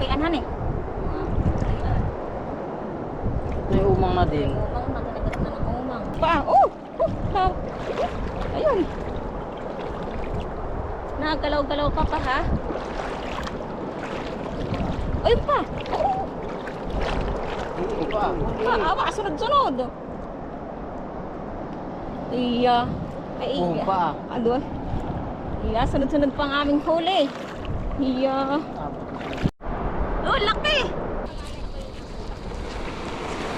anhan eh. May umang na din. Umang, nakalagat na ng umang. Oh! Oh! Ayun. Nagalaw-galaw pa ha? Ayun pa! Awa, sunod-sunod. Iya. Ay, iya. Pa. Ano? Iya, sunod-sunod pa ang aming huli. Iya. Oh, laki!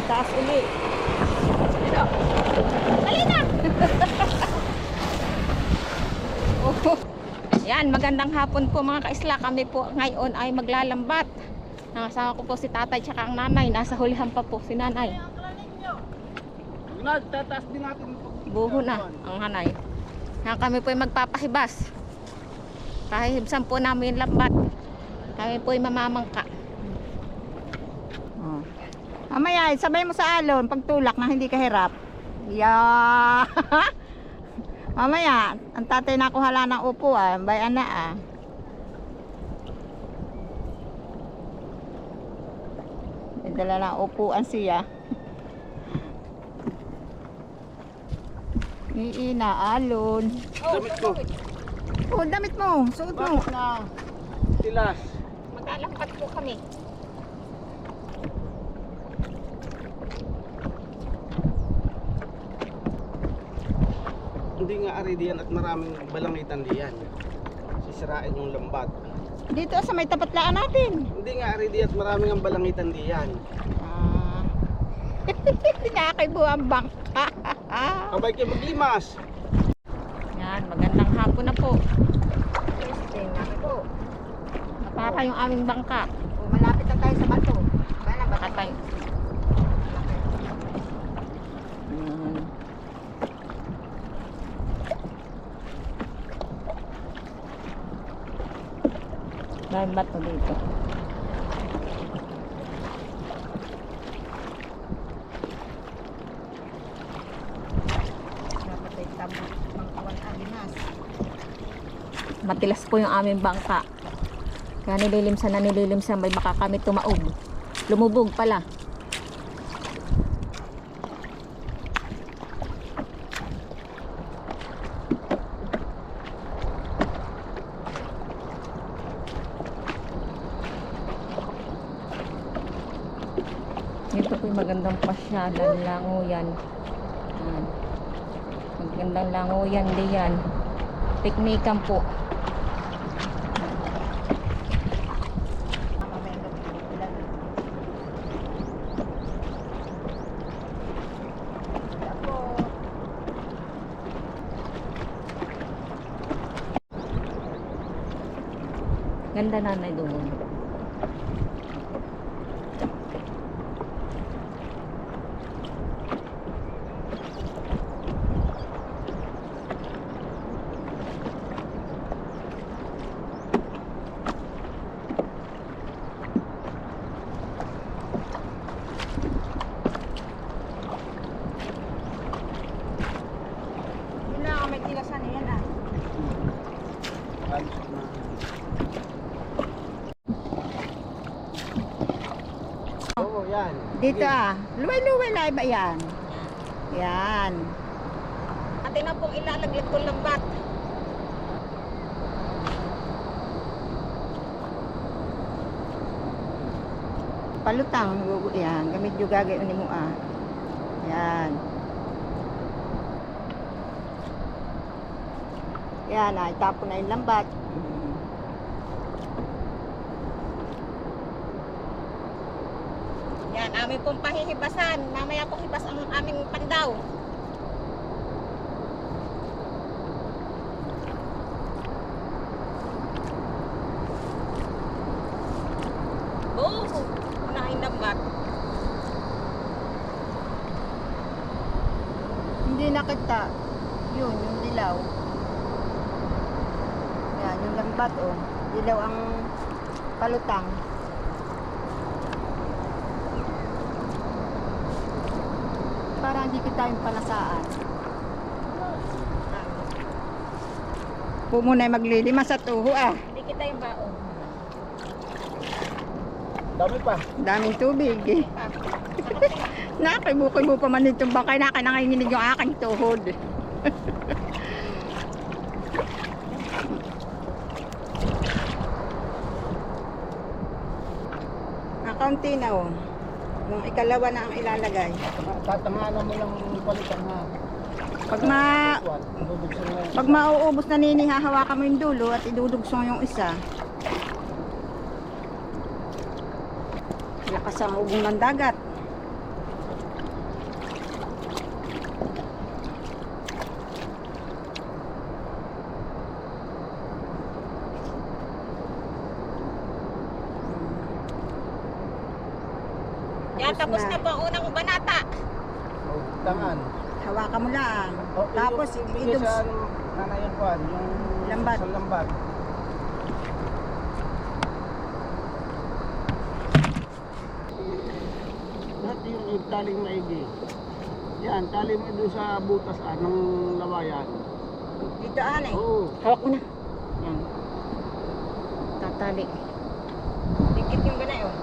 Taas uli. Dali na! Oh. Yan, magandang hapon po mga kaisla. Kami po ngayon ay maglalambat. Nakasama ko po si tatay tsaka ang nanay. Nasa hulihan pa po si nanay. Tataas din natin. Buho na ang nanay. Yan, kami po ay magpapahibas. Pahihibsan po namin yung lambat. Kami po ay mamamangka. Oh. Mamaya, sabay mo sa alon pagtulak na hindi kahirap. Yeah. Mamaya, ang tatay na kuhala ng upuan, bayan na ah. May dala ng upuan siya. Iina, alon. Damit ko. Oh, damit mo, suot mo. Bakit na? Tilas. Maglalambat po kami. Hindi nga ari diyan at maraming balangitan diyan. Sisirain yung lambat. Dito sa may tapatlaan natin. Hindi nga ari diyan at maraming ang balangitan diyan. Ah. Nakakaibuang bangka. Kabay kayo maglimas. Yan, magandang hapon na po. Testing namin po. Napaka yung aming bangka. Oh, malapit na tayo sa bato. Kaya ba Katay. Yan. May bato dito. dapat ay tama mangkuan aginas. Matilas po yung aming bangka. Kaya nililimsan may baka kami tumaog. Lumubog pala. Ito po yung magandang pasyalan, languyan. Yan. Magandang languyan diyan. Piknikan po. Ganda nanay doon. Yun lang, may tilasan na yan ah. Oo, yan. Dito ah. Luway-luway na iba yan. Yan. Atin na pong ilalaglag ko lambat. Palutang. Yan. Gamit yung gagawin mo ah. Yan. Yan ah. Itapon na yung lambat. Yan, amin pong pahihibasan. Mamaya pong hibas ang aming pandaw. Oh, unahin lambat. Hindi nakita. Yun, yung dilaw. Yan, yung lambat oh. Dilaw ang palutang. Para hindi kita yung panasaan. Po muna maglilimas sa tuho ah. Hindi kita yung baon. dami pa. Daming tubig eh. Nakibukibo pa man itong bangkay na nanginginig yung aking tuhod. Kaunti na oh. Yung ikalawa na ang ilalagay. Tatanganan mo lang palitan ha. Dudugsan mo yan. Pag mauubos na nini, hahawakan mo yung dulo at idudugsong yung isa. Lakas ang ugong ng dagat. Yan, tapos na po ang unang banata. Oh, tangan. Hawakan mo lang. Oh, Tapos ibigay idugs. sa nanayan kuan, yung Lambat. sa lambat. Lahat yung taling maigi. Yan, tali mo doon sa butas ng lawayan. Dito eh. Oo. Hawak mo na. Yan. Tatali. Dikit yung ganay oh.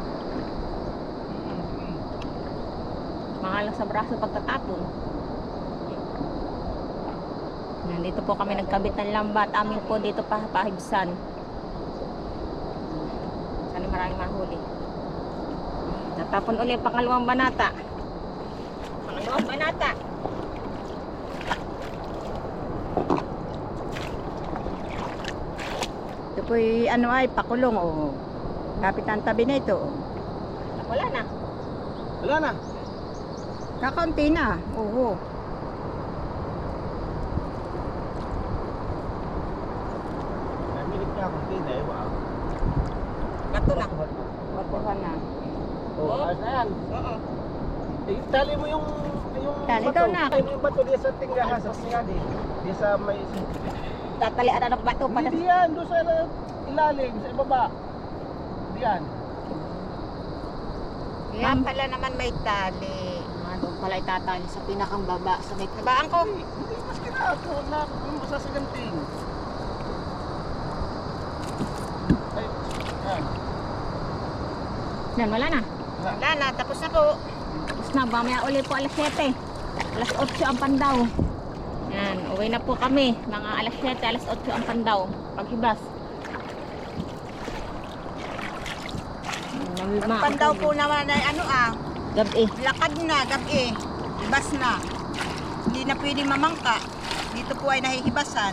Mahalang sa braso pagtatapon. Nandito po kami nagkabit ng lambat. Amin po dito pahibsan. Sana maraming mahuli. Natapon ulit pangalawang banata. Pangalawang banata. Ito po ano ay pakulong oh. Kapit ang tabi na ito. Oh. Wala na. Wala na. Kakaunti na. Oo. Namilit ka kung hindi eh. Wow. Bato na. Batuhan na. Oh, ayos na yan. Oo. Tali mo yung Tali bato. daw na. Tali mo yung bato diyan sa tinggahan, sa tingadi. Diyan sa may... Tatalian na ng bato pa. Hindi yan, doon sa ilalim, sa ibaba. Diyan. Yan pala naman may tali. Doon pala itatali sa pinakang baba. Sa may Nabaan ko? Hindi, mas kinako na masasaganting. Ay, yan. Yan, wala na. Wala na. Tapos na po. Tapos na, mamaya uli po alas 7. Alas 8 ang pandaw. Yan, uwi na po kami. Mga alas 7, alas 8 ang pandaw. Paghibas. Pandaw po naman ay ano Gabi. lakad na, gabi. Ibas na. Hindi na pwede mamangka. Dito po ay nahihibasan.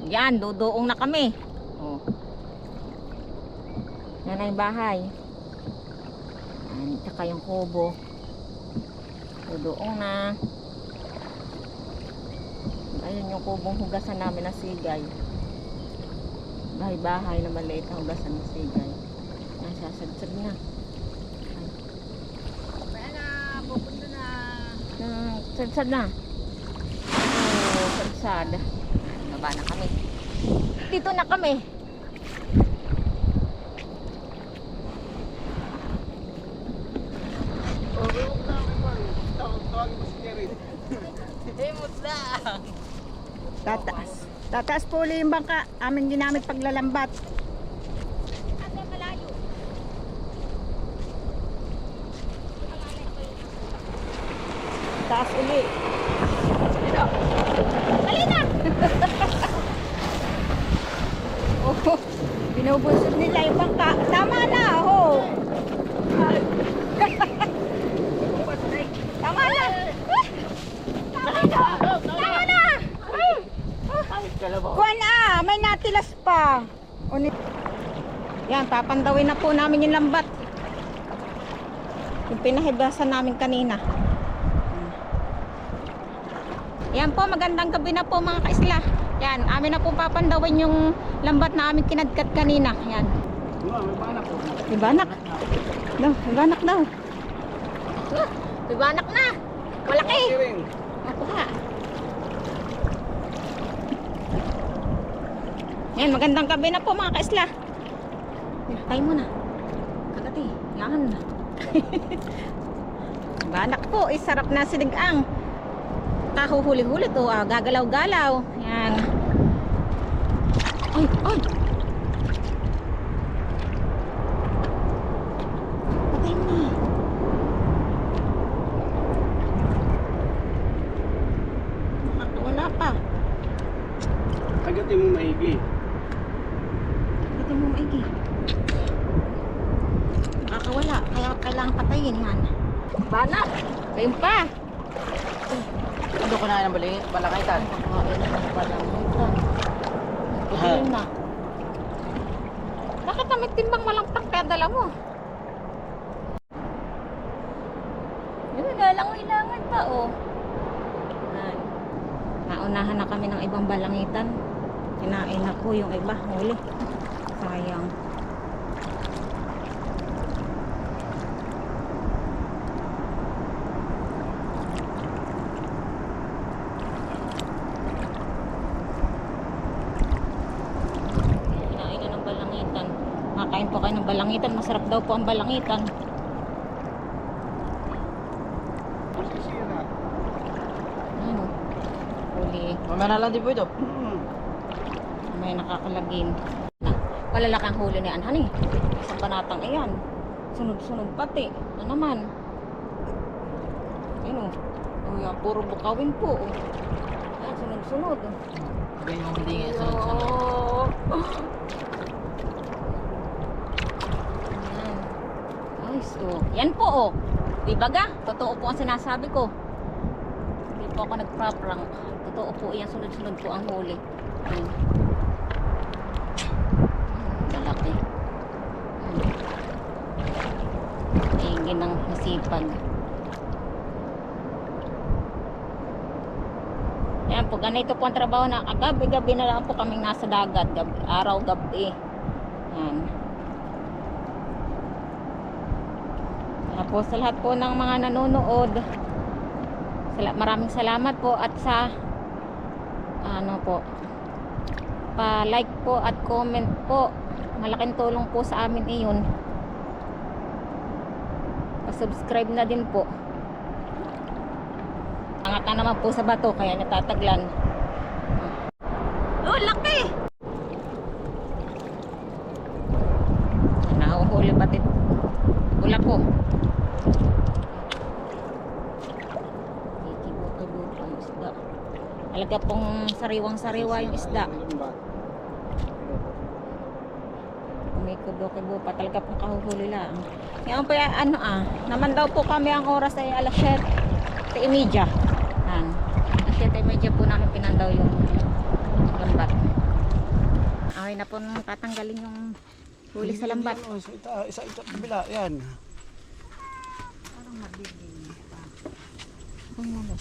Yan, duduong na kami. Oh. Yan ang bahay. Yan, tsaka yung kubo. Duduong na. Ayun yung kubong hugasan namin ng sigay. Bahay-bahay na maliit na hugasan ng sigay. Yan, sasadsad na. Kaya na, pupunta na. Sadsad na. Oh, sadsad. Baba na kami. Dito na kami. Tataas. Tataas po ulit yung bangka. Aming ginamit paglalambat. Ate, malayo. Taas ulit. Dali na! Oh, binubusog nila yung bangka. Tama na, oh. Tama na. Tama na. Tama na. Kuwan may natilas pa. Yan, papandawin na po namin yung lambat. Yung pinahibasan namin kanina. Yan po, magandang gabi na po mga kaisla. Yan, amin na po papandawin yung lambat na aming kinadkat kanina. Yan. Ibanak. Daw, ibanak daw. Ibanak na. Malaki. Ako ha. Yan, magandang gabi na po mga kaisla. Tayo muna. Kagati, yan. Banak po, sarap na sinigang. Kahuhuli-huli to, gagalaw-galaw. Yan. Ay, ay. Patay mo na. Wala pa. Agatin mo maigi. Ito mo maigi. Nakakawala, kaya kailangan patayin yan. Banak! Ayun pa! Ano ko na ng balakaitan? Nakakain na ng balangitan. Pagkain na. Bakit na may timbang malampak kaya dala mo? Yun, lalangoy-langoy pa oh. Yan. Naunahan na kami ng ibang balangitan. Kinain na po yung iba. Huli. Sayang. Kinain na ng balangitan. Makain po kayo ng balangitan. Masarap daw po ang balangitan. Sisira. Ano? Huli. Mamaya na lang din po ito. May nakakalagin. Na, palalakang huli ni Anhan eh. Isang banatang iyan. Sunod-sunod pati. Ano naman? Ayun o. Oh, yan, puro bukawin po. Oh. Yan, sunod-sunod. Sabi mo hindi nga sunod-sunod. Oh. Yan. Ayos oh. Yan po oh. Diba ga? Totoo po ang sinasabi ko. Hindi po ako nagpa-prank. Totoo po yan. Sunod-sunod po ang huli. Yan. Malaki. Hingin ng masipag. Yan po, ganito po ang trabaho na gabi-gabi na lang po kaming nasa dagat. Gabi, araw-gabi. Yan. Tapos sa lahat po ng mga nanonood, maraming salamat po at sa ano po, pa-like po at comment po. Malaking tulong po sa amin iyon. Pa-subscribe na din po. Angat na naman po sa bato kaya natataglan. Oh, laki! Nahuhuli pati. Wala po. Kikibo-kibo pa yung isda. Talaga pong sariwang-sariwa yung isda. Kumikibo-kibo pa. Talaga pong kahuhuli lang. Yan po yan, ano naman daw po kami ang oras ay alas 7:30. Alas 7:30 po namin pinandaw yung lambat. Okay na po nung tatanggalin yung huli sa lambat. Isa kabila, yan. Parang mabibili pa. Kung ano.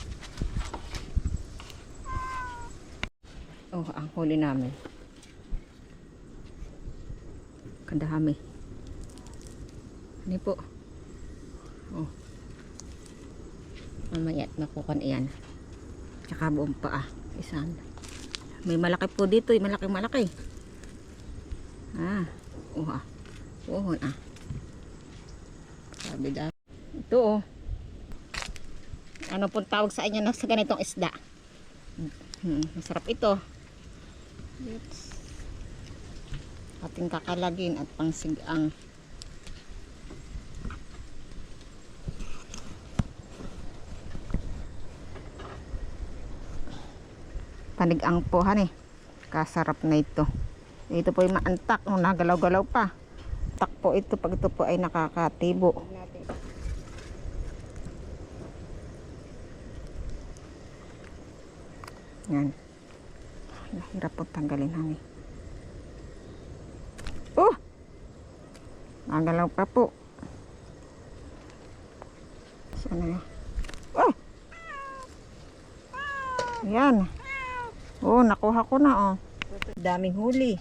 Oh, ang huli namin. Kadami. Ano po? Oh. Mamaya nakukan iyan. Tsaka buong paa. Isan. May malaki po dito. Malaki. Uhon Sabi daw. Ito oh. Ano pong tawag sa inyo sa ganitong isda? Masarap ito. Ating kakalagin at pangsigang. Panigang po han eh. Kasarap na ito. Ito po yung maantak. Nagalaw-galaw pa. Tak po ito pag ito po ay nakakatibo. Yan. Nahirap po tanggalin han eh. Oh! Nagalaw pa po. Sana yan. Oh! Yan. Oh, nakuha ko na oh. Daming huli.